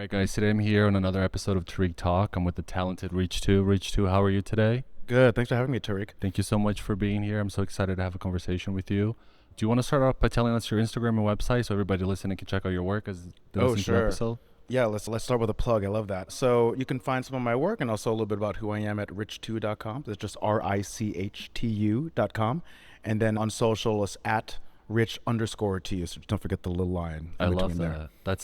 right, guys, today I'm here on another episode of Tarik Talk. I'm with the talented Reach 2. Reach 2, how are you today? Good. Thanks for having me, Tarik. Thank you so much for being here. I'm so excited to have a conversation with you. Do you want to start off by telling us your Instagram and website so everybody listening can check out your work as they listen to the Sure. episode? Yeah, let's start with a plug. I love that. So you can find some of my work and also a little bit about who I am at rich2.com. That's just RICHTU.com. And then on social, it's at rich_tu. So don't forget the little line I love between that. there. That's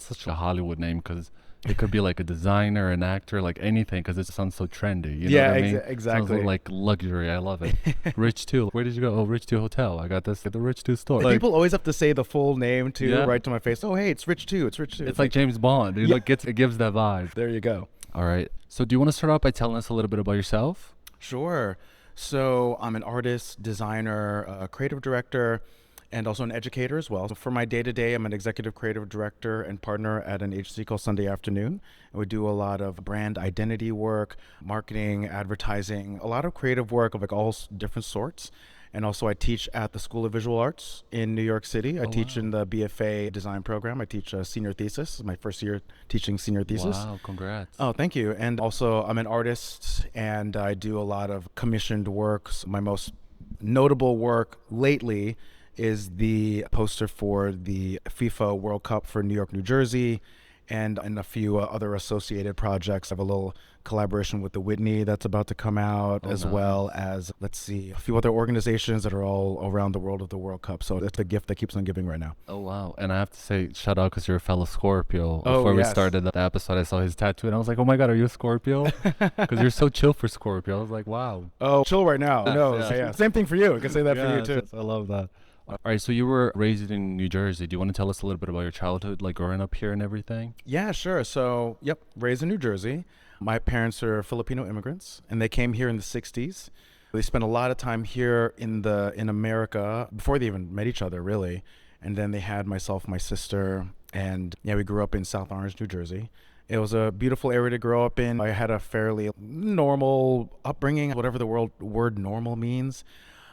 such a Hollywood name because it could be like a designer, an actor, like anything because it sounds so trendy. You know what I mean? Exactly. Sounds like luxury. I love it. Rich 2. Where did you go? Oh, Rich 2 Hotel. I got this at the Rich 2 store. People always have to say the full name too, Yeah. right to my face. Oh, hey, it's Rich 2. It's Rich 2. It's like James Bond. It, it gives that vibe. There you go. All right. So do you want to start out by telling us a little bit about yourself? Sure. So I'm an artist, designer, creative director, and also an educator as well. So for my day-to-day, I'm an executive creative director and partner at an agency called Sunday Afternoon. And we do a lot of brand identity work, marketing, advertising, a lot of creative work of like all different sorts. And also I teach at the School of Visual Arts in New York City. I teach in the BFA design program. I teach a senior thesis. It's my first year teaching senior thesis. Wow, congrats. Oh, thank you. And also I'm an artist and I do a lot of commissioned works. My most notable work lately is the poster for the FIFA World Cup for New York, New Jersey, and a few other associated projects. I have a little collaboration with the Whitney that's about to come out, as well as, a few other organizations that are all around the world of the World Cup. So it's the gift that keeps on giving right now. Oh, wow. And I have to say, shout out because you're a fellow Scorpio. Oh, Before we yes. started the episode, I saw his tattoo and I was like, oh my God, are you a Scorpio? Because you're so chill for Scorpio. I was like, wow. Oh, chill right now. No, Yeah. yeah. Same thing for you. I can say that for you too. Yes, I love that. All right, so you were raised in New Jersey. Do you want to tell us a little bit about your childhood, like growing up here and everything? Yeah, sure. So, raised in New Jersey. My parents are Filipino immigrants, and they came here in the 60s. They spent a lot of time here in America before they even met each other, really. And then they had myself, my sister, and we grew up in South Orange, New Jersey. It was a beautiful area to grow up in. I had a fairly normal upbringing, whatever the word normal means,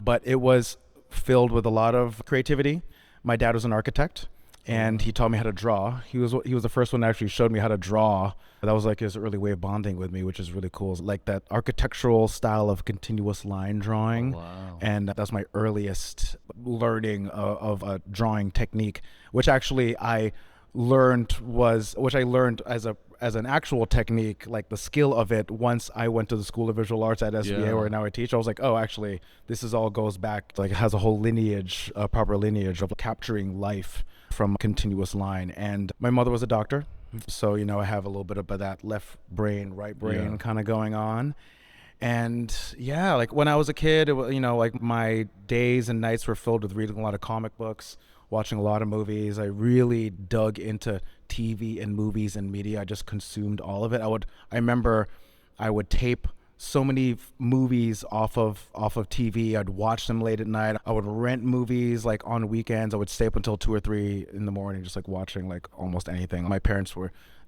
but it was filled with a lot of creativity. My dad was an architect, and he taught me how to draw. He was the first one that actually showed me how to draw. That was like his early way of bonding with me, which is really cool. Like that architectural style of continuous line drawing. Oh, wow. And that's my earliest learning of a drawing technique, which actually I learned as an actual technique, like the skill of it, once I went to the School of Visual Arts at SVA, where now I teach. I was like, oh, actually, this all goes back, like it has a whole lineage, a proper lineage of capturing life from a continuous line. And my mother was a doctor, so I have a little bit of that left brain, right brain kind of going on. And like when I was a kid, it was, like my days and nights were filled with reading a lot of comic books, watching a lot of movies. I really dug into TV and movies and media. I just consumed all of it. I remember I would tape so many movies off of TV. I'd watch them late at night. I would rent movies like on weekends. I would stay up until 2 or 3 in the morning, just like watching like almost anything. My parents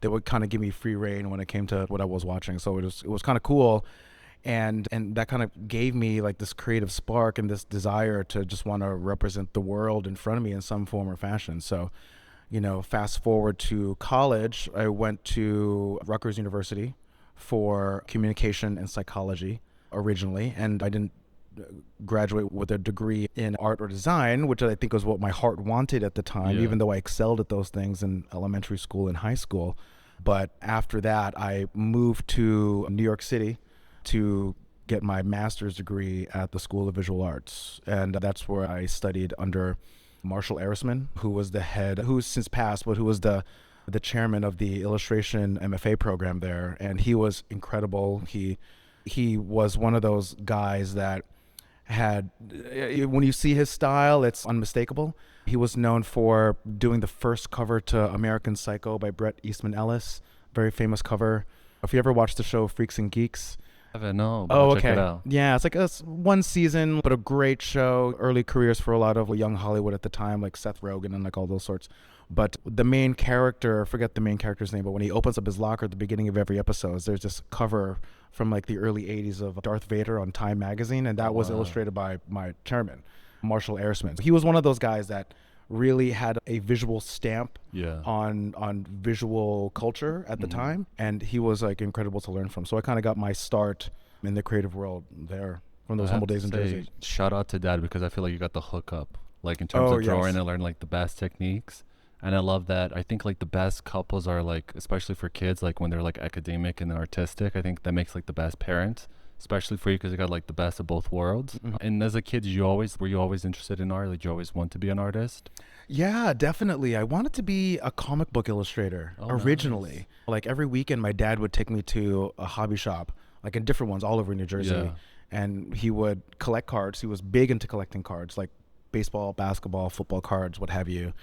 they would kind of give me free reign when it came to what I was watching. So it was kind of cool. And that kind of gave me like this creative spark and this desire to just want to represent the world in front of me in some form or fashion. So, fast forward to college, I went to Rutgers University for communication and psychology originally, and I didn't graduate with a degree in art or design, which I think was what my heart wanted at the time, even though I excelled at those things in elementary school and high school. But after that, I moved to New York City to get my master's degree at the School of Visual Arts. And that's where I studied under Marshall Arisman, who was the head, who's since passed, but who was the chairman of the illustration MFA program there. And he was incredible. He was one of those guys that had, when you see his style, it's unmistakable. He was known for doing the first cover to American Psycho by Bret Eastman Ellis, very famous cover. If you ever watched the show Freaks and Geeks, No, but I'll check it out. Yeah, it's like one season, but a great show. Early careers for a lot of young Hollywood at the time, like Seth Rogen and like all those sorts. But the main character, forget the main character's name, but when he opens up his locker at the beginning of every episode, there's this cover from like the early 80s of Darth Vader on Time magazine, and that was illustrated by my chairman, Marshall Arisman. He was one of those guys that really had a visual stamp Yeah. on visual culture at the time, and he was like incredible to learn from. So I kind of got my start in the creative world there from those I have humble to days in say, Jersey. shout out to Dad, because I feel like you got the hookup, like in terms Oh of drawing yes. and learning like the best techniques. And I love that. I think like the best couples are like, especially for kids, like when they're like academic and artistic. I think that makes like the best parents, especially for you because you got like the best of both worlds. And as a kid, were you always interested in art? Like, you always want to be an artist? Yeah, definitely. I wanted to be a comic book illustrator Oh, originally. nice. Like every weekend, my dad would take me to a hobby shop, like in different ones all over New Jersey. Yeah. And he would collect cards. He was big into collecting cards, like baseball, basketball, football cards, what have you.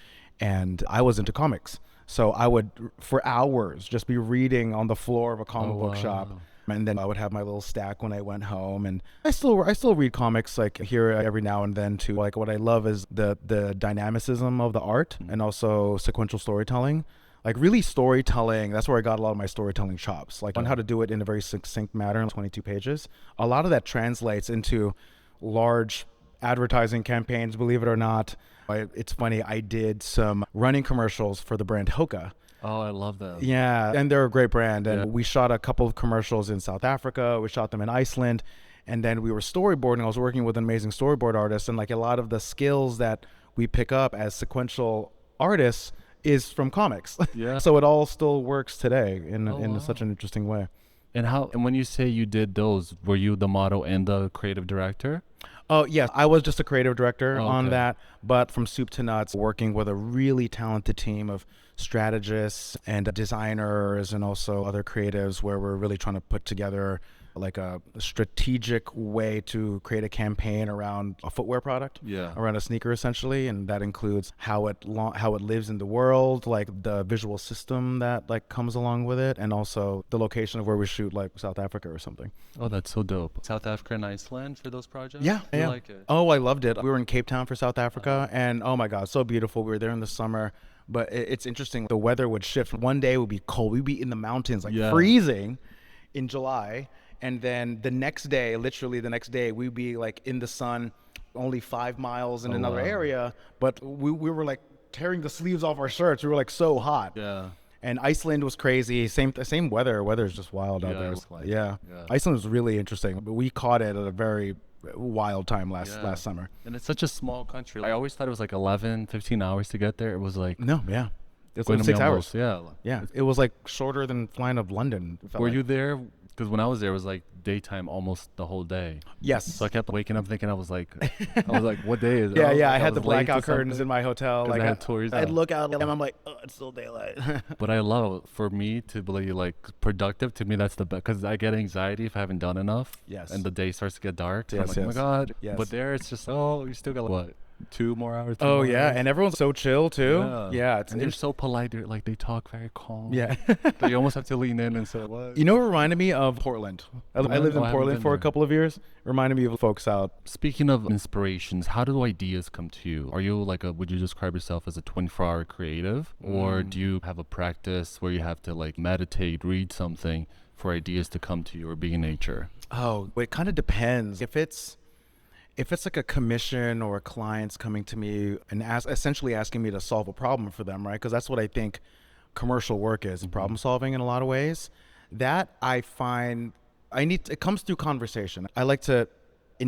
And I was into comics. So I would, for hours, just be reading on the floor of a comic book shop. Wow. And then I would have my little stack when I went home, and I still read comics like here every now and then too. Like what I love is the dynamicism of the art and also sequential storytelling. Like really storytelling, that's where I got a lot of my storytelling chops. Like on how to do it in a very succinct manner in 22 pages. A lot of that translates into large advertising campaigns, believe it or not. It's funny, I did some running commercials for the brand Hoka. Oh, I love that. Yeah, and they're a great brand. And Yeah. we shot a couple of commercials in South Africa. We shot them in Iceland. And then we were storyboarding. I was working with an amazing storyboard artist. And like a lot of the skills that we pick up as sequential artists is from comics. Yeah. So it all still works today in wow. such an interesting way. And when you say you did those, were you the model and the creative director? Oh, yes. I was just a creative director on Okay. that. But from soup to nuts, working with a really talented team of strategists and designers and also other creatives where we're really trying to put together like a strategic way to create a campaign around a footwear product, Yeah. around a sneaker essentially, and that includes how it lives in the world, like the visual system that like comes along with it, and also the location of where we shoot, like South Africa or something. Oh, that's so dope. South Africa and Iceland for those projects? Yeah, You yeah. like it? Oh, I loved it. We were in Cape Town for South Africa, and oh my God, so beautiful. We were there in the summer, but it's interesting. The weather would shift. One day it would be cold. We'd be in the mountains, like Yeah. freezing in July. And then the next day, literally the next day, we'd be like in the sun, only 5 miles in Oh, another wow. area. But we were like tearing the sleeves off our shirts. We were like so hot. Yeah. And Iceland was crazy. Same weather. Weather is just wild out Yeah, there. it looked like Yeah. it. Yeah. Iceland was really interesting. But we caught it at a very wild time last summer. And it's such a small country. I always thought it was like 11, 15 hours to get there. It was like No, yeah. It's going like to me 6 hours. almost- Yeah. Yeah. It was like shorter than flying to London. it felt Were like. you there? Because when I was there, it was like daytime almost the whole day. Yes. So I kept waking up thinking I was like, what day is it? Yeah, I was yeah. like, I had the was late to blackout curtains something. in my hotel. 'Cause Like I had tours. I'd look out and I'm like, oh, it's still daylight. But I love, for me to be like productive, to me that's the best, because I get anxiety if I haven't done enough. Yes. And the day starts to get dark. So I'm Yes, like, oh my yes. God. Yes. But there it's just, oh, you still got what, 2 more hours? 3 Oh more yeah, hours? and everyone's so chill too. Yeah, it's and they're so polite. They're like, they talk very calm. yeah. But you almost have to lean in and say, what? You know, what reminded me of Portland. I lived Oh, I in haven't Portland been for a there. couple of years. Reminded me of folks out. Speaking of inspirations, how do ideas come to you? Are you like would you describe yourself as a 24-hour creative? Or do you have a practice where you have to like meditate, read something for ideas to come to you, or be in nature? Oh, it kind of depends. If it's like a commission or a client's coming to me and essentially asking me to solve a problem for them, right? Because that's what I think commercial work is, problem solving in a lot of ways. That I find it comes through conversation. I like to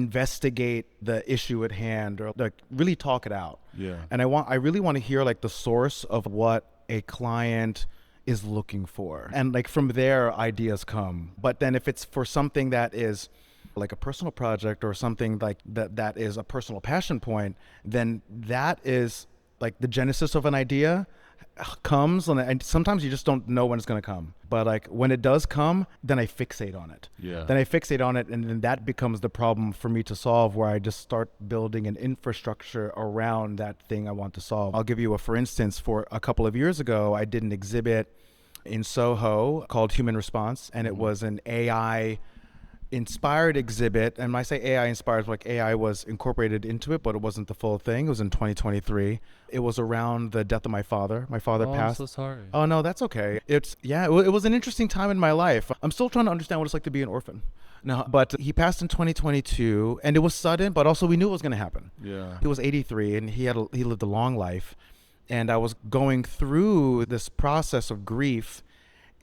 investigate the issue at hand, or like really talk it out. Yeah. And I really want to hear like the source of what a client is looking for. And like from there, ideas come. But then if it's for something that is like a personal project or something like that is a personal passion point, then that is like the genesis of an idea comes, and sometimes you just don't know when it's going to come. But like when it does come, then I fixate on it. Yeah. Then I fixate on it, and then that becomes the problem for me to solve, where I just start building an infrastructure around that thing I want to solve. I'll give you for instance, for a couple of years ago, I did an exhibit in Soho called Human Response, and it was an AI inspired exhibit. And when I say AI inspired, like AI was incorporated into it, but it wasn't the full thing. It was in 2023. It was around the death of my father. My father Oh, passed. I'm so sorry. Oh no, that's okay. It was an interesting time in my life. I'm still trying to understand what it's like to be an orphan. No, but he passed in 2022, and it was sudden, but also we knew it was going to happen. Yeah. He was 83, and he lived a long life. And I was going through this process of grief,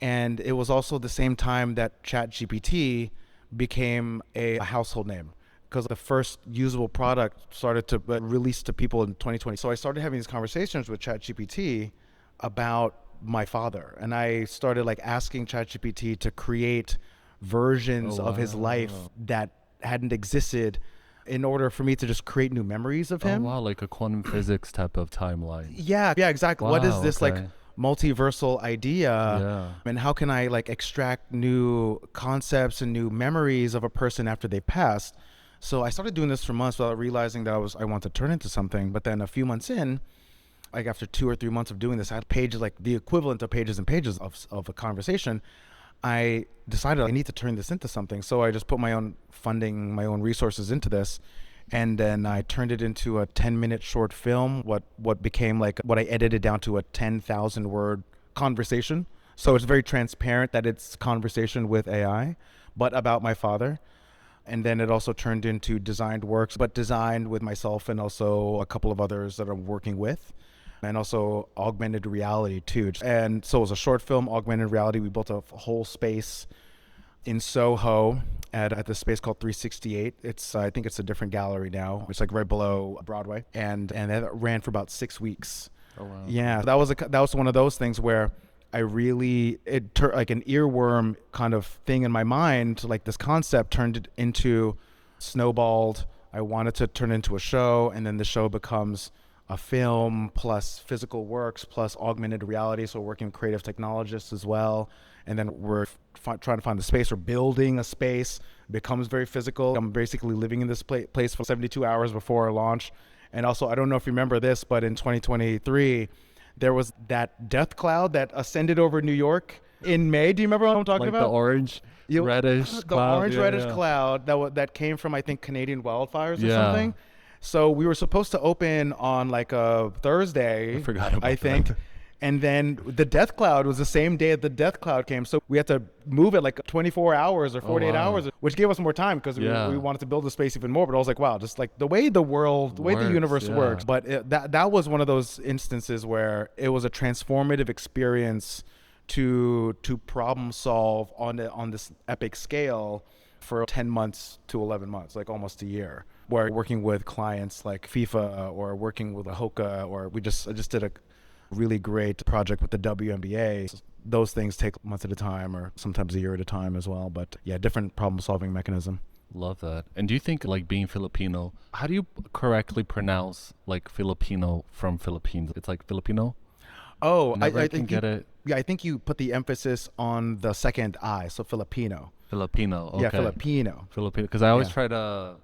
and it was also the same time that ChatGPT became a household name, because the first usable product started to release to people in 2020. So I started having these conversations with ChatGPT about my father, and I started like asking ChatGPT to create versions of his life that hadn't existed in order for me to just create new memories of him. Oh wow, like a quantum physics type of timeline. Yeah, exactly. Wow, What is this okay. like multiversal idea? Yeah. And how can I like extract new concepts and new memories of a person after they passed? So I started doing this for months without realizing that I wanted to turn into something. But then a few months in, like after 2 or 3 months of doing this, I had pages, like the equivalent of pages and pages of a conversation. I decided I need to turn this into something. So I just put my own funding, my own resources into this. And then I turned it into a 10-minute short film, what became like what I edited down to a 10,000 word conversation. So it's very transparent that it's conversation with AI, but about my father. And then it also turned into designed works, but designed with myself and also a couple of others that I'm working with. And also augmented reality too. And so it was a short film, augmented reality. We built a whole space in Soho at this space called 368. It's I think it's a different gallery now. It's like right below Broadway, and that ran for about 6 weeks. Oh wow. Yeah, that was one of those things where I really like an earworm kind of thing in my mind. Like this concept turned it into snowballed. I wanted to turn it into a show, and then the show becomes a film plus physical works plus augmented reality. So working with creative technologists as well. And then we're trying to find the space. We're building a space. It becomes very physical. I'm basically living in this place for 72 hours before our launch. And also, I don't know if you remember this, but in 2023, there was that death cloud that ascended over New York in May. Do you remember what I'm talking Like about? the orange, reddish The cloud. orange Yeah, reddish yeah. cloud that came from, I think, Canadian wildfires or Yeah. something. So we were supposed to open on like a Thursday, I forgot about I think. that. And then the death cloud was the same day that the death cloud came. So we had to move it like 24 hours or 48 wow. hours, which gave us more time because Yeah. we wanted to build the space even more. But I was like, wow, just like the way the world, the way the Works, universe yeah. works. But that was one of those instances where it was a transformative experience to problem solve on this epic scale for 10 months to 11 months, like almost a year, where working with clients like FIFA or working with a Hoka, or I just did a really great project with the WNBA. Those things take months at a time or sometimes a year at a time as well. But yeah, different problem solving mechanism. Love that. And do you think like being Filipino, how do you correctly pronounce like Filipino from Philippines? It's like Filipino? Oh, Never I can think get it. yeah, I think you put the emphasis on the second I, so Filipino. Filipino. Okay. Yeah, Filipino. Filipino. Because I always Yeah. try to.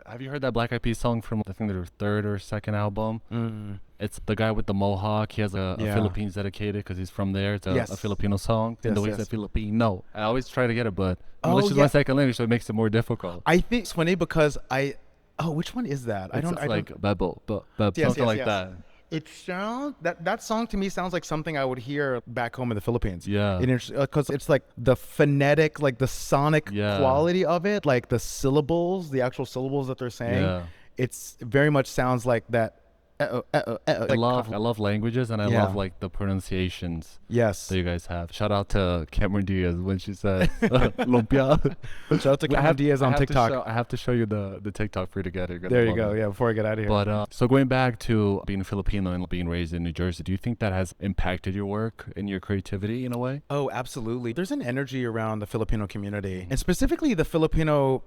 Have you heard that Black Eyed Peas song from I think their third or second album? Mm. It's the guy with the mohawk. He has a Yeah. Philippines dedicated because he's from there. It's a Yes. Filipino song. And the Yes, way he yes. said Filipino. I always try to get it, but Oh, English is yeah. my second language, so it makes it more difficult. I think it's funny because which one is that? It's like bebo, Yes, something yes, like yes. that. It sounds that song to me sounds like something I would hear back home in the Philippines. Yeah. Because it's like the phonetic, like the sonic Yeah. quality of it, like the syllables, the actual syllables that they're saying. Yeah. It's very much sounds like that. I love languages and I Yeah. love like the pronunciations Yes. that you guys have. Shout out to Cameron Diaz when she says lumpia. Shout out to Cameron Diaz on TikTok. I have to show you the TikTok for you to get it. There you go. Yeah, before I get out of here. But so going back to being Filipino and being raised in New Jersey, do you think that has impacted your work and your creativity in a way? Oh, absolutely. There's an energy around the Filipino community, and specifically the Filipino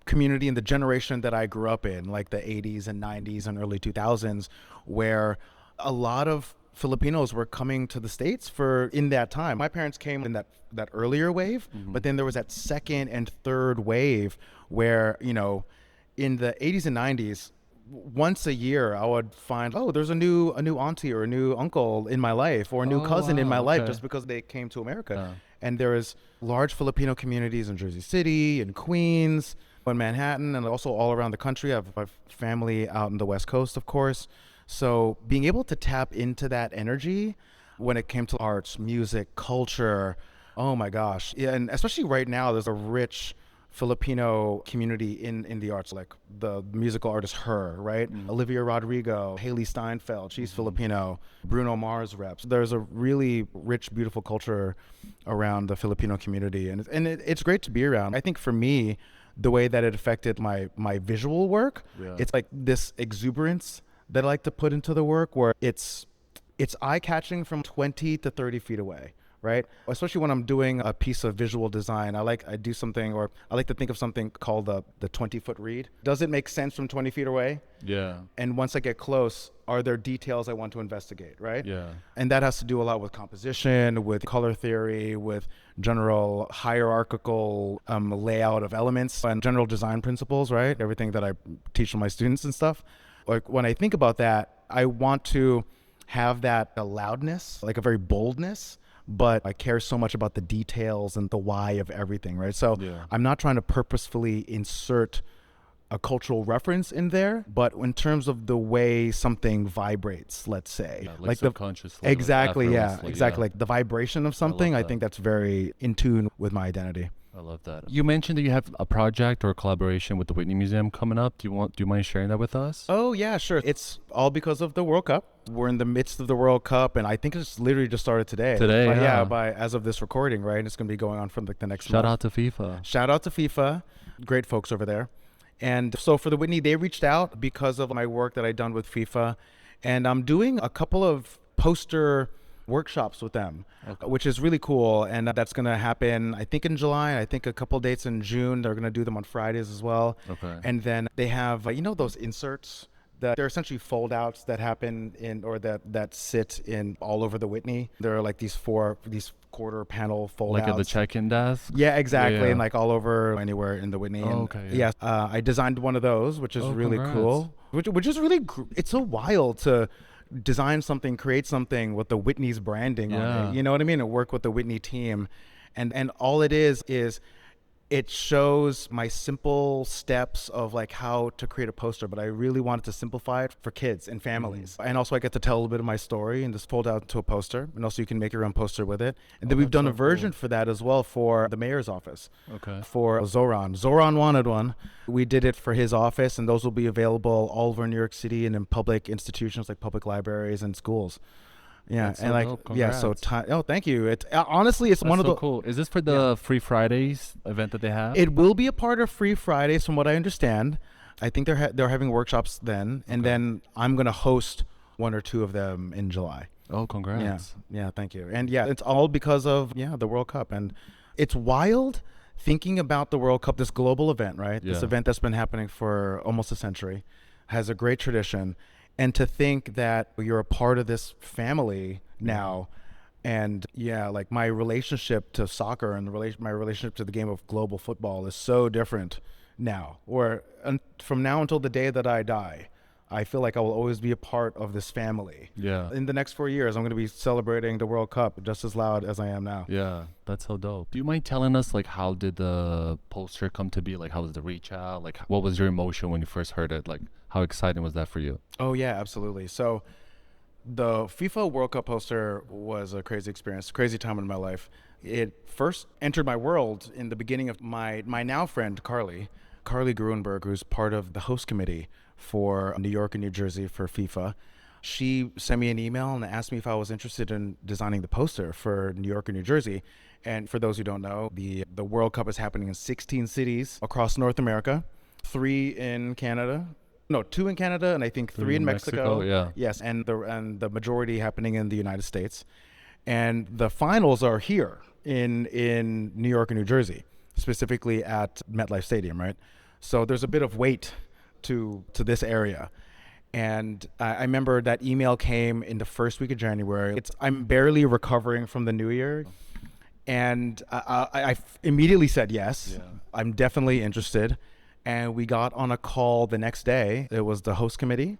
community in the generation that I grew up in, like the 80s and 90s and early 2000s, where a lot of Filipinos were coming to the States in that time. My parents came in that earlier wave, but then there was that second and third wave where, in the 80s and 90s, once a year I would find, there's a new auntie or a new uncle in my life or a new cousin in my life, just because they came to America. And there is large Filipino communities in Jersey City and Queens, in Manhattan, and also all around the country. I have family out in the West Coast, of course. So being able to tap into that energy when it came to arts, music, culture, oh my gosh. Yeah, and especially right now, there's a rich Filipino community in the arts, like the musical artist Her, right? Olivia Rodrigo, Haley Steinfeld, she's Filipino. Bruno Mars reps. There's a really rich, beautiful culture around the Filipino community, and it's great to be around. I think for me, the way that it affected my visual work, it's like this exuberance that I like to put into the work, where it's eye-catching from 20 to 30 feet away, right? Especially when I'm doing a piece of visual design, I do something, or I like to think of something called the 20-foot read. Does it make sense from 20 feet away? Yeah. And once I get close, are there details I want to investigate, right? Yeah. And that has to do a lot with composition, with color theory, with general hierarchical layout of elements and general design principles, right? Everything that I teach to my students and stuff. Like when I think about that, I want to have that loudness, like a very boldness, but I care so much about the details and the why of everything, right? So I'm not trying to purposefully insert a cultural reference in there, but in terms of the way something vibrates, let's say, like subconsciously, exactly, like exactly, like the vibration of something. I think that's very in tune with my identity. I love that. You mentioned that you have a project or a collaboration with the Whitney Museum coming up. Do you mind sharing that with us? Oh yeah, sure. It's all because of the World Cup. We're in the midst of the World Cup, and I think it's literally just started today. But yeah, as of this recording, right? It's going to be going on for the next month. Shout out to FIFA. Shout out to FIFA. Great folks over there. And so for the Whitney, they reached out because of my work that I'd done with FIFA, and I'm doing a couple of poster workshops with them, which is really cool. And that's going to happen, I think, in July. I think a couple dates in June. They're going to do them on Fridays as well. Okay. And then they have, those inserts that they're essentially fold outs that happen in, or that sit in all over the Whitney. There are like these quarter panel fold outs. Like at the check-in desk? Yeah, exactly. Yeah. And like all over anywhere in the Whitney. Yeah. I designed one of those, which is really cool. Which is really, it's so wild to design something, create something with the Whitney's branding on it. You know what I mean? And work with the Whitney team. And all it is it shows my simple steps of like how to create a poster, but I really wanted to simplify it for kids and families. And also I get to tell a little bit of my story and just fold out into a poster. And also you can make your own poster with it. And then we've done a version for that as well for the mayor's office. Okay. For Zoran. Zoran wanted one. We did it for his office, and those will be available all over New York City and in public institutions like public libraries and schools. Yeah, that's and so like dope. thank you. It's honestly, it's one of the cool. Is this for the Free Fridays event that they have? It will be a part of Free Fridays, from what I understand. I think they're having workshops then, and then I'm gonna host one or two of them in July. Oh, congrats! Yeah, thank you. And yeah, it's all because of the World Cup, and it's wild thinking about the World Cup, this global event, right? This event that's been happening for almost a century, has a great tradition. And to think that you're a part of this family now, and like my relationship to soccer and my relationship to the game of global football is so different now. Or from now until the day that I die, I feel like I will always be a part of this family. Yeah. In the next 4 years, I'm going to be celebrating the World Cup just as loud as I am now. Yeah, that's so dope. Do you mind telling us, like, how did the poster come to be? Like, how was the reach out? Like, what was your emotion when you first heard it? Like, how exciting was that for you? Oh, yeah, absolutely. So the FIFA World Cup poster was a crazy experience, crazy time in my life. It first entered my world in the beginning of my now friend, Carly Gruenberg, who's part of the host committee for New York and New Jersey for FIFA. She sent me an email and asked me if I was interested in designing the poster for New York and New Jersey. And for those who don't know, the World Cup is happening in 16 cities across North America, 2 in Canada, and I think 3 in Mexico. Yeah. Yes, and the majority happening in the United States. And the finals are here in New York and New Jersey, specifically at MetLife Stadium, right? So there's a bit of weight to this area. And I remember that email came in the first week of January. I'm barely recovering from the new year. And I immediately said yes. Yeah. I'm definitely interested. And we got on a call the next day. It was the host committee,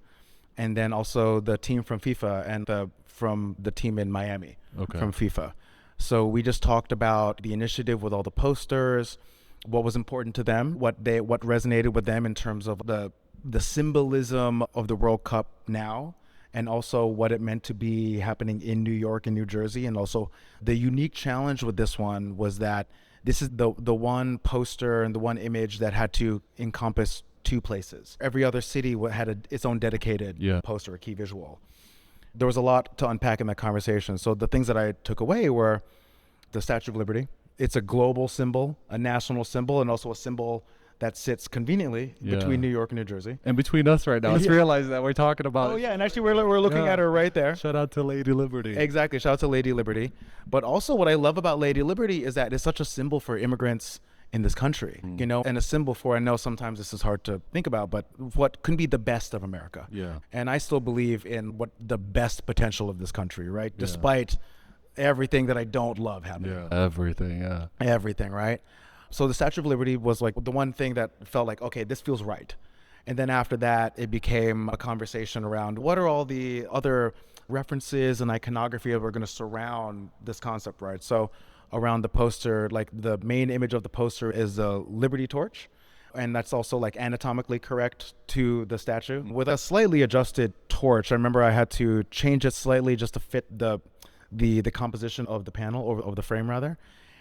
and then also the team from FIFA and from the team in Miami from FIFA. So we just talked about the initiative with all the posters, what was important to them, what resonated with them in terms of the symbolism of the World Cup now, and also what it meant to be happening in New York and New Jersey. And also the unique challenge with this one was that this is the one poster and the one image that had to encompass two places. Every other city had its own dedicated poster, a key visual. There was a lot to unpack in that conversation. So the things that I took away were the Statue of Liberty. It's a global symbol, a national symbol, and also a symbol that sits conveniently between New York and New Jersey. And between us right now. Let's realize that we're talking about. Oh, yeah. And actually, we're looking at her right there. Shout out to Lady Liberty. Exactly. Shout out to Lady Liberty. But also what I love about Lady Liberty is that it's such a symbol for immigrants in this country, you know, and a symbol for, I know sometimes this is hard to think about, but what can be the best of America. Yeah. And I still believe in what the best potential of this country, right? Despite everything that I don't love happening. Yeah. Everything, right? So the Statue of Liberty was like the one thing that felt like, okay, this feels right. And then after that, it became a conversation around what are all the other references and iconography that were going to surround this concept, right? So around the poster, like the main image of the poster is a Liberty torch. And that's also like anatomically correct to the statue. With a slightly adjusted torch, I remember I had to change it slightly just to fit the composition of the panel, or of the frame rather.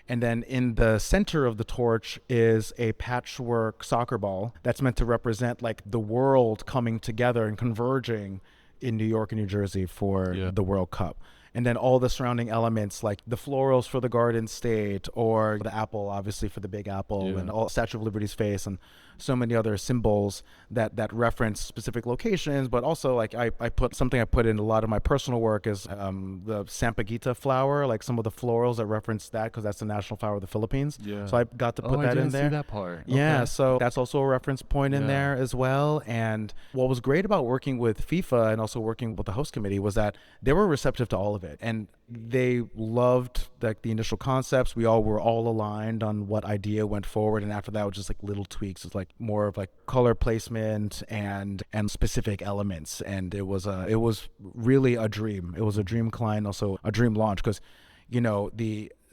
And then in the center of the torch is a patchwork soccer ball that's meant to represent like the world coming together and converging in New York and New Jersey for the World Cup. And then all the surrounding elements like the florals for the Garden State, or the apple, obviously, for the Big Apple, and all Statue of Liberty's face, and so many other symbols that reference specific locations. But also, like, I put in a lot of my personal work is the Sampaguita flower, like some of the florals that reference that, because that's the national flower of the Philippines. Yeah. So I got to put that in there. I didn't see that part. Yeah, Okay. so that's also a reference point in there as well. And what was great about working with FIFA and also working with the host committee was that they were receptive to all of it, and they loved like the initial concepts. We all were aligned on what idea went forward, and after that was just like little tweaks. It's like more of like color placement and specific elements, and it was really a dream. It was a dream client, also a dream launch, because you know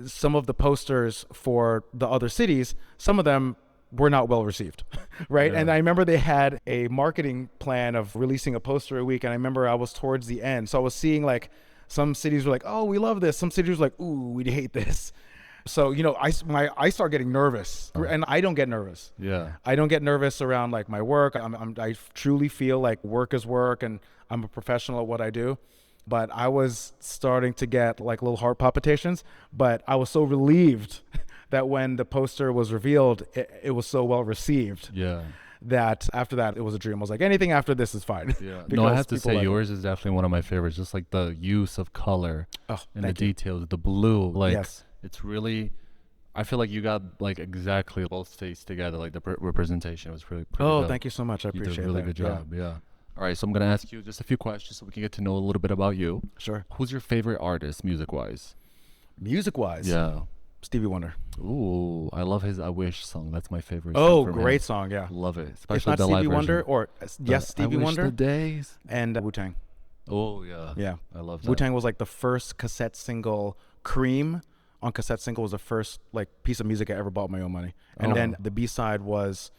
some of the posters for the other cities, some of them were not well received, right? And I remember they had a marketing plan of releasing a poster a week, and I remember I was towards the end, so I was seeing like some cities were like, oh, we love this. Some cities were like, ooh, we hate this. So, you know, I start getting nervous, and I don't get nervous. Yeah. I don't get nervous around like my work. I truly feel like work is work, and I'm a professional at what I do. But I was starting to get like little heart palpitations, but I was so relieved that when the poster was revealed, it was so well received. Yeah. That after that, it was a dream. I was like, anything after this is fine. Yeah. No, I have to say yours is definitely one of my favorites. Just like the use of color and the details, the blue. Like, it's really, I feel like you got like exactly both states together. Like the representation was really pretty dope. Thank you so much. I appreciate it. You did a really good job. Yeah. All right, so I'm going to ask you just a few questions so we can get to know a little bit about you. Sure. Who's your favorite artist, music-wise? Music-wise? Yeah. Stevie Wonder. Ooh, I love his "I Wish" song. That's my favorite. Oh, great song, yeah. Love it. Especially it's not the Stevie live Wonder, version. or Stevie Wonder. The days. And Wu-Tang. Oh yeah. Yeah. I love that. Wu-Tang was like the first cassette single. Cream on cassette single was the first like piece of music I ever bought with my own money. And then the B-side was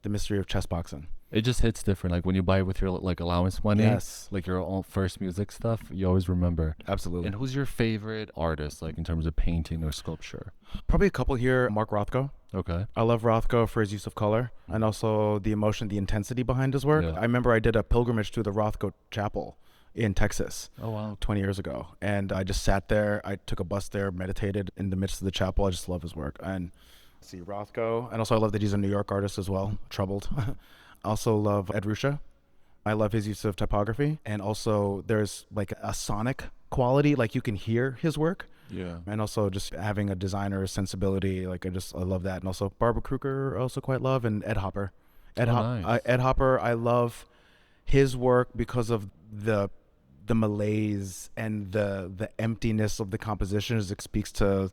The Mystery of Chess Boxing. It just hits different. Like when you buy it with your like allowance money, yes, like your own first music stuff, you always remember. Absolutely. And who's your favorite artist, like in terms of painting or sculpture? Probably a couple here. Mark Rothko. Okay. I love Rothko for his use of color and also the emotion, the intensity behind his work. Yeah. I remember I did a pilgrimage to the Rothko Chapel in Texas. Oh wow. 20 years ago, and I just sat there. I took a bus there, meditated in the midst of the chapel. I just love his work. And see Rothko, and also I love that he's a New York artist as well. Troubled. Also love Ed Ruscha. I love his use of typography, and also there's like a sonic quality, like you can hear his work. Yeah. And also just having a designer sensibility, like I love that. And also Barbara Kruger I also quite love, and Ed Hopper. Ed Hopper, I love his work because of the malaise and the emptiness of the composition, as it speaks to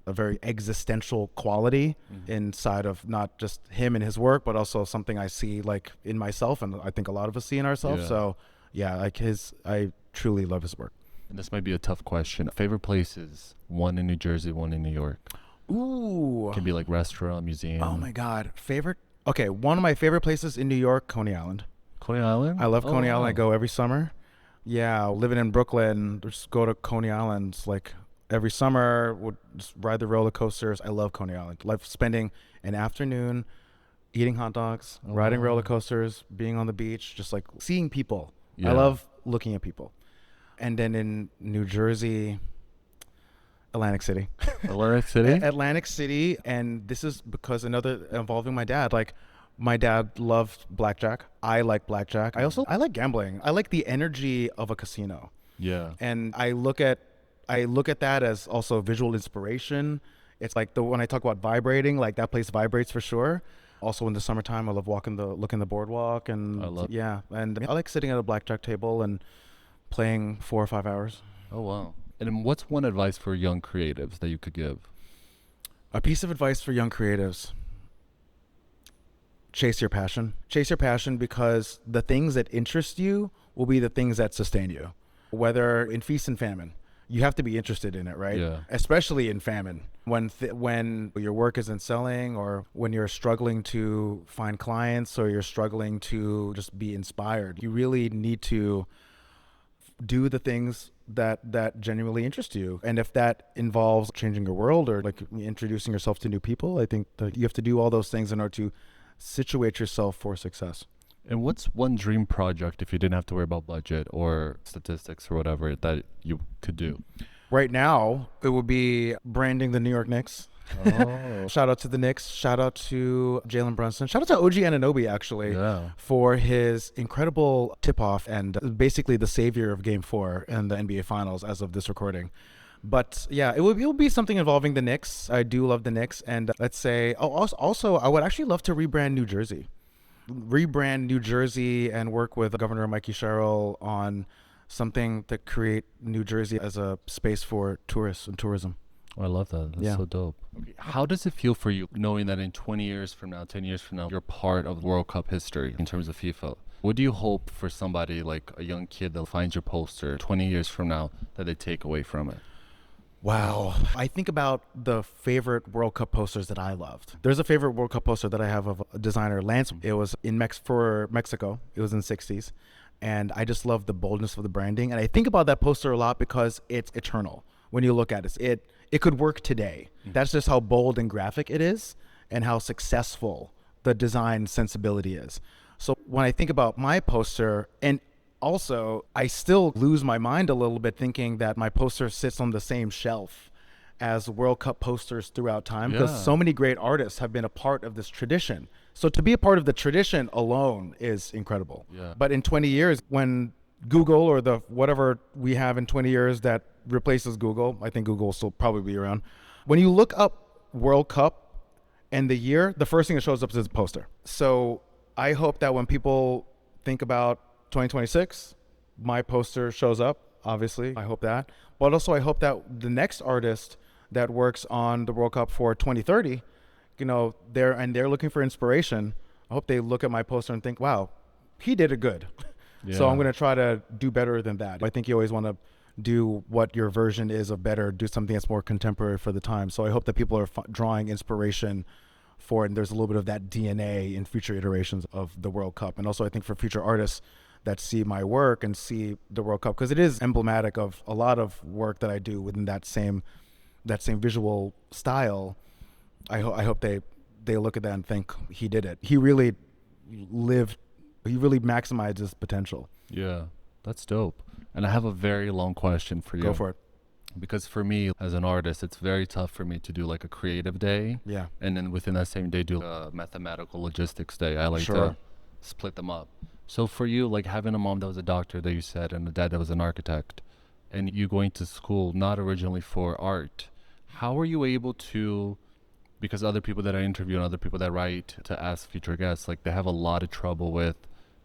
a very existential quality inside of not just him and his work, but also something I see like in myself, and I think a lot of us see in ourselves. So yeah, like I truly love his work. And this might be a tough question. Favorite places? One in New Jersey, one in New York. Ooh. Can be like restaurant, museum. Oh my God. Favorite? Okay, one of my favorite places in New York, Coney Island. Coney Island? I love Coney Island. I go every summer. Yeah, living in Brooklyn, just go to Coney Island like every summer, would just ride the roller coasters. I love Coney Island. Love spending an afternoon eating hot dogs, riding roller coasters, being on the beach, just like seeing people. I love looking at people. And then in New Jersey, Atlantic City. Atlantic City? Atlantic City. And this is because another involving my dad. Like, my dad loved blackjack. I like blackjack. I like gambling. I like the energy of a casino. Yeah. And I look at that as also visual inspiration. It's like when I talk about vibrating, like that place vibrates for sure. Also in the summertime, I love looking the boardwalk, and and I like sitting at a blackjack table and playing 4 or 5 hours. Oh wow. And what's one advice for young creatives that you could give? A piece of advice for young creatives: chase your passion. Chase your passion, because the things that interest you will be the things that sustain you. Whether in feast and famine, you have to be interested in it, right? Yeah. Especially in famine, when your work isn't selling, or when you're struggling to find clients, or you're struggling to just be inspired. You really need to do the things that genuinely interest you. And if that involves changing your world, or like introducing yourself to new people, I think that you have to do all those things in order to situate yourself for success. And what's one dream project, if you didn't have to worry about budget or statistics or whatever, that you could do? Right now, it would be branding the New York Knicks. Oh. Shout out to the Knicks. Shout out to Jalen Brunson. Shout out to OG Anunoby, actually, for his incredible tip-off and basically the savior of Game 4 in the NBA Finals as of this recording. But yeah, it will be something involving the Knicks. I do love the Knicks. And let's say, also, I would actually love to rebrand New Jersey. And work with Governor Mikey Sherrill on something to create New Jersey as a space for tourists and tourism. Oh, I love that. That's so dope. Okay. How does it feel for you knowing that in 20 years from now, 10 years from now, you're part of World Cup history in terms of FIFA? What do you hope for somebody like a young kid that finds your poster 20 years from now that they take away from it? Wow. I think about the favorite World Cup posters that I loved. There's a favorite World Cup poster that I have of a designer, Lance. It was for Mexico. It was in the 60s. And I just love the boldness of the branding. And I think about that poster a lot because it's eternal. When you look at it, it could work today. That's just how bold and graphic it is, and how successful the design sensibility is. So when I think about my poster, and also, I still lose my mind a little bit thinking that my poster sits on the same shelf as World Cup posters throughout time, because so many great artists have been a part of this tradition. So to be a part of the tradition alone is incredible. Yeah. But in 20 years, when Google, or the whatever we have in 20 years that replaces Google, I think Google will still probably be around. When you look up World Cup and the year, the first thing that shows up is a poster. So I hope that when people think about 2026, my poster shows up, obviously. I hope that. But also I hope that the next artist that works on the World Cup for 2030, they're looking for inspiration. I hope they look at my poster and think, wow, he did it good. Yeah. So I'm going to try to do better than that. I think you always want to do what your version is of better, do something that's more contemporary for the time. So I hope that people are drawing inspiration for it, and there's a little bit of that DNA in future iterations of the World Cup. And also I think for future artists that see my work and see the World Cup, because it is emblematic of a lot of work that I do within that same visual style. I hope they look at that and think, he did it. He really maximized his potential. Yeah, that's dope. And I have a very long question for you. Go for it. Because for me, as an artist, it's very tough for me to do like a creative day. Yeah. And then within that same day, do a mathematical logistics day. I like to split them up. So for you, like having a mom that was a doctor that you said, and a dad that was an architect, and you going to school not originally for art, how are you able to, because other people that I interview and other people that write to ask future guests, like they have a lot of trouble with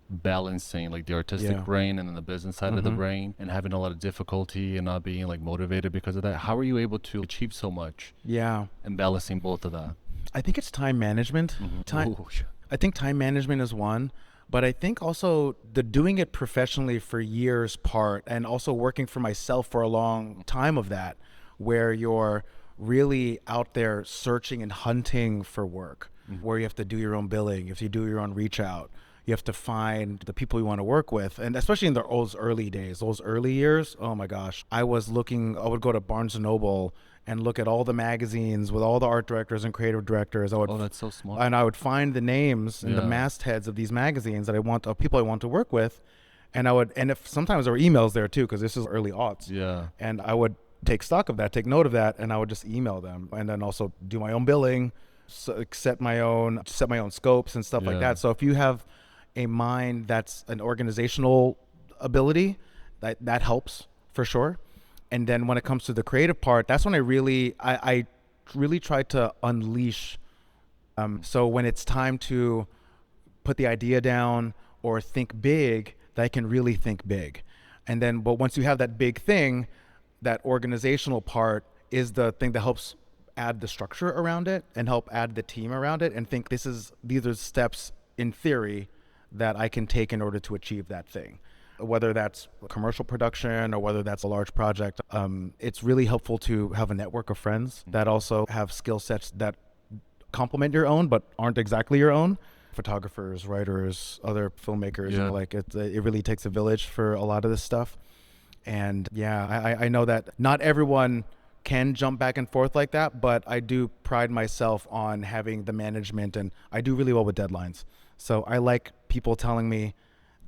balancing like the artistic brain and then the business side of the brain, and having a lot of difficulty and not being like motivated because of that. How are you able to achieve so much? Yeah. And balancing both of that? I think it's time management. I think time management is one. But I think also the doing it professionally for years part, and also working for myself for a long time of that, where you're really out there searching and hunting for work, where you have to do your own billing, if you do your own reach out, You have to find the people you want to work with. And especially in those early days, those early years, oh my gosh, I would go to Barnes and Noble and look at all the magazines with all the art directors and creative directors. Oh, that's so smart. And I would find the names and the Yeah. mastheads of these magazines that of people I want to work with. And if sometimes there were emails there too, because this is early aughts. Yeah. And I would take stock of that, take note of that, and I would just email them, and then also do my own billing, set my own scopes and stuff like Yeah. that. So if you have a mind that's an organizational ability, that helps for sure. And then when it comes to the creative part, that's when I really try to unleash. So when it's time to put the idea down or think big, that I can really think big. And then, but once you have that big thing, that organizational part is the thing that helps add the structure around it and help add the team around it, and think these are steps in theory that I can take in order to achieve that thing. Whether that's commercial production or whether that's a large project, it's really helpful to have a network of friends that also have skill sets that complement your own but aren't exactly your own. Photographers, writers, other filmmakers, Yeah. like it really takes a village for a lot of this stuff. And yeah, I know that not everyone can jump back and forth like that, but I do pride myself on having the management, and I do really well with deadlines. So I like people telling me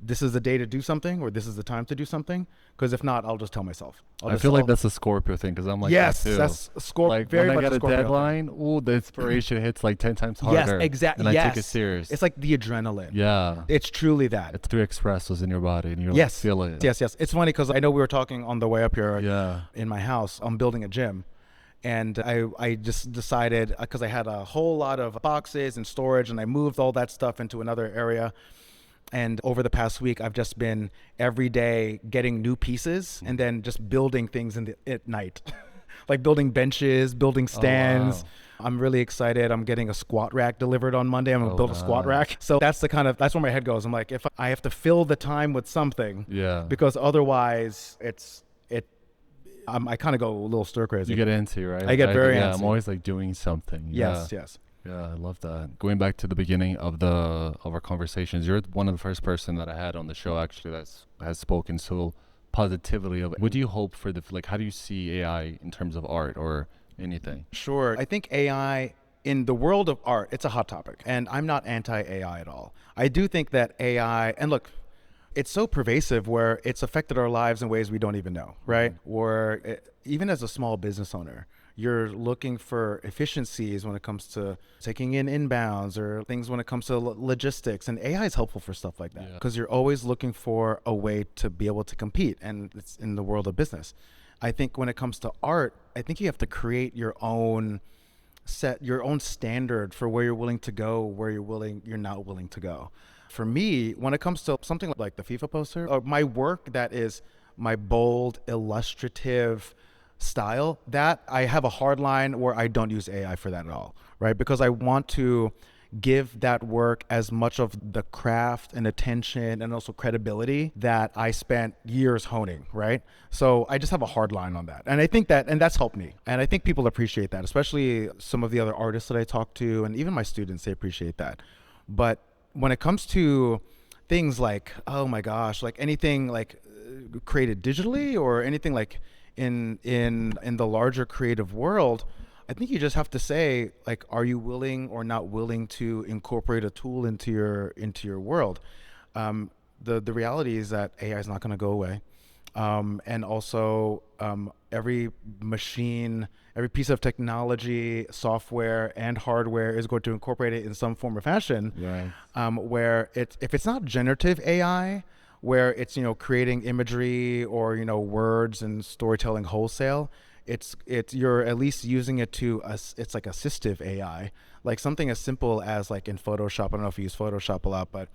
this is the day to do something or this is the time to do something, because if not, I'll just tell myself. I feel like that's a Scorpio thing, because I'm like yes, that too. that's Like very when I much get a a Scorpio thing. deadline, ooh, the inspiration hits like 10 times Yes, harder. exactly. And I yes. take it serious. It's like the adrenaline. Yeah. It's truly that. It's 3 espressos in your body, and you're Yes. like, feel it. Yes. It's funny because I know we were talking on the way up here Yeah. in my house. I'm building a gym. And I just decided, because I had a whole lot of boxes and storage, and I moved all that stuff into another area. And over the past week, I've just been every day getting new pieces and then just building things at night, like building benches, building stands. wow. I'm really excited. I'm getting a squat rack delivered on Monday. I'm gonna Oh, build a squat nice. rack. So that's where my head goes. I'm like, if I have to fill the time with something, Yeah. because otherwise I kind of go a little stir crazy. You get into, right? I get very Yeah, antsy. I'm always like doing something. Yeah. Yes. Yeah, I love that. Going back to the beginning of our conversations, you're one of the first person that I had on the show actually has spoken so positively of. What do you hope for how do you see AI in terms of art or anything? Sure. I think AI in the world of art, it's a hot topic, and I'm not anti-AI at all. I do think that AI, and look, it's so pervasive where it's affected our lives in ways we don't even know, right? Or even as a small business owner, you're looking for efficiencies when it comes to taking in inbounds or things when it comes to logistics, and AI is helpful for stuff like that because you're always looking for a way to be able to compete, and it's in the world of business. I think when it comes to art, I think you have to create your own standard for where you're willing to go, where you're not willing to go. For me, when it comes to something like the FIFA poster, or my work that is my bold, illustrative style, that I have a hard line where I don't use AI for that at all, right? Because I want to give that work as much of the craft and attention and also credibility that I spent years honing, right? So I just have a hard line on that. And I think that's helped me. And I think people appreciate that, especially some of the other artists that I talk to, and even my students, they appreciate that. But when it comes to things like, oh my gosh, like anything like created digitally or anything like in the larger creative world, I think you just have to say, like, are you willing or not willing to incorporate a tool into your world? The reality is that AI is not going to go away, and also every machine, every piece of technology, software and hardware is going to incorporate it in some form or fashion. Right. Where if it's not generative AI, where it's creating imagery or words and storytelling wholesale, it's you're at least using it it's like assistive AI, like something as simple as like in Photoshop. I don't know if you use Photoshop a lot, but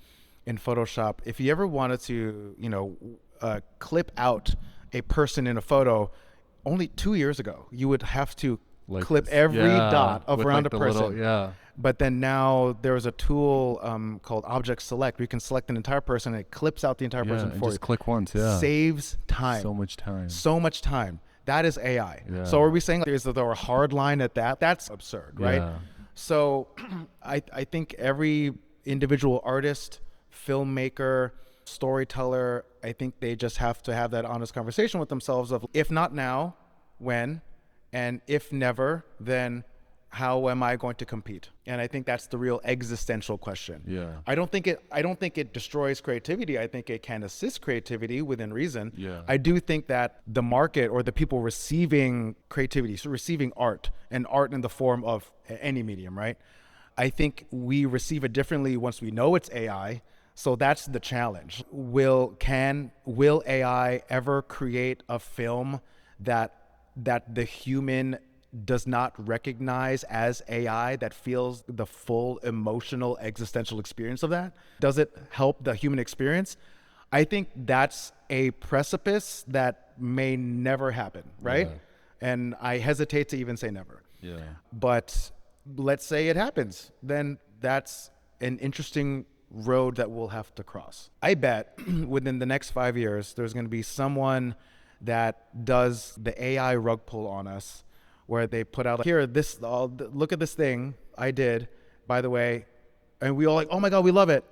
in Photoshop, if you ever wanted to clip out a person in a photo, only 2 years ago you would have to clip every dot around a person. But then now there's a tool called Object Select where you can select an entire person and it clips out the entire person for you. Just click once. Saves time. So much time. So much time. That is AI. So are we saying is that there a hard line at that? That's absurd, right? So I think every individual artist, filmmaker, storyteller, I think they just have to have that honest conversation with themselves of, if not now, when? And if never, then how am I going to compete? And I think that's the real existential question. Yeah. I don't think it destroys creativity. I think it can assist creativity within reason. Yeah. I do think that the market or the people receiving creativity, so receiving art, and art in the form of any medium, right? I think we receive it differently once we know it's AI. So that's the challenge. Will AI ever create a film that the human does not recognize as AI, that feels the full emotional existential experience of that? Does it help the human experience? I think that's a precipice that may never happen, right? Yeah. And I hesitate to even say never. Yeah. But let's say it happens, then that's an interesting road that we'll have to cross. I bet within the next 5 years, there's going to be someone that does the AI rug pull on us, where they put out, here, look at this thing I did, by the way, and we all like, oh my God, we love it.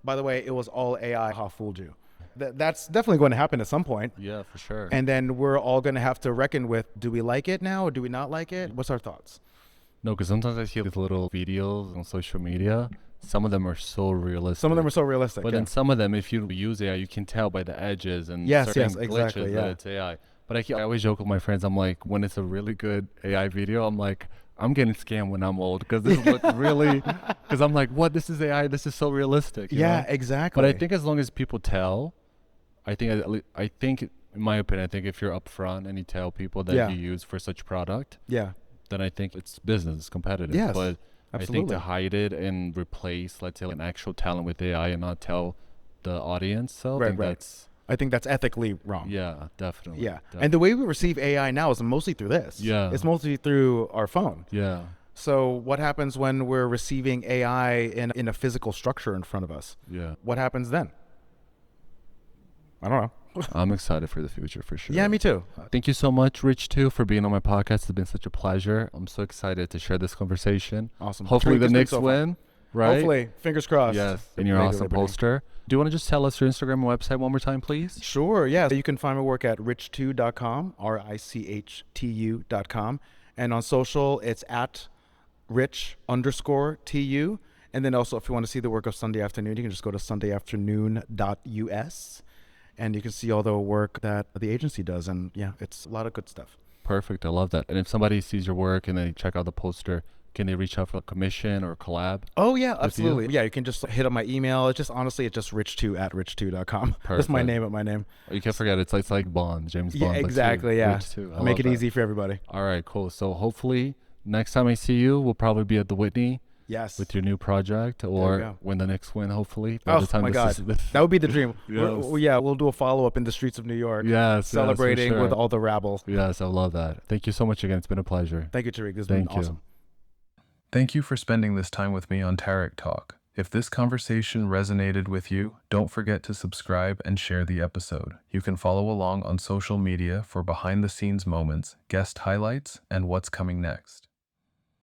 By the way, it was all AI. Ha, fooled you. That's definitely going to happen at some point. Yeah, for sure. And then we're all going to have to reckon with, do we like it now or do we not like it? What's our thoughts? No, because sometimes I see these little videos on social media. Some of them are so realistic. Some of them are so realistic. But yeah. then some of them, if you use AI, you can tell by the edges and Yes, certain yes, exactly, glitches yeah. that it's AI. But I always joke with my friends. I'm like, when it's a really good AI video, I'm like, I'm getting scammed when I'm old, because this looks really, because I'm like, what? This is AI. This is so realistic. You Yeah, know? exactly. But I think as long as people tell, I think, in my opinion, I think if you're upfront and you tell people that Yeah. you use for such product, Yeah. then I think it's business, it's competitive. Yes, But I think absolutely. to hide it and replace, let's say, like, an actual talent with AI and not tell the audience, so I think that's, I think that's ethically wrong. yeah, definitely. Yeah. And the way we receive AI now is mostly through this. Yeah. It's mostly through our phone. Yeah. So what happens when we're receiving AI in a physical structure in front of us? Yeah. What happens then? I don't know. I'm excited for the future, for sure. Yeah, me too. Thank you so much, Rich, too, for being on my podcast. It's been such a pleasure. I'm so excited to share this conversation. Awesome. Hopefully the It's been Knicks so fun. win, right? Hopefully. Fingers crossed. Yes. And your Lady awesome Liberty. poster. Do you want to just tell us your Instagram and website one more time, please? Sure, yeah. You can find my work at rich2.com, RICHTU.com. And on social, it's at rich_TU. And then also, if you want to see the work of Sunday Afternoon, you can just go to sundayafternoon.us. And you can see all the work that the agency does. And yeah, it's a lot of good stuff. Perfect. I love that. And if somebody sees your work and they check out the poster, can they reach out for a commission or a collab? Oh, yeah, with you? absolutely. Yeah, you can just hit up my email. It's just rich2@rich2.com. Just my Perfect. name at my name. You can't forget, it's like Bond, James Yeah, Bond. but exactly, two, yeah. Rich too. I Make love it that. easy for everybody. All right, cool. So hopefully next time I see you, we'll probably be at the Whitney Yes. with your new project, or go. when the Knicks win, hopefully. By Oh, the time my this God. is- That would be the dream. Yes. Yeah, we'll do a follow-up in the streets of New York. Yes, Celebrating yes, for with sure. all the rabble. Yes, I love that. Thank you so much again. It's been a pleasure. Thank you, Tarik. This has Thank been you. awesome. Thank you for spending this time with me on Tarik Talk. If this conversation resonated with you, don't forget to subscribe and share the episode. You can follow along on social media for behind-the-scenes moments, guest highlights, and what's coming next.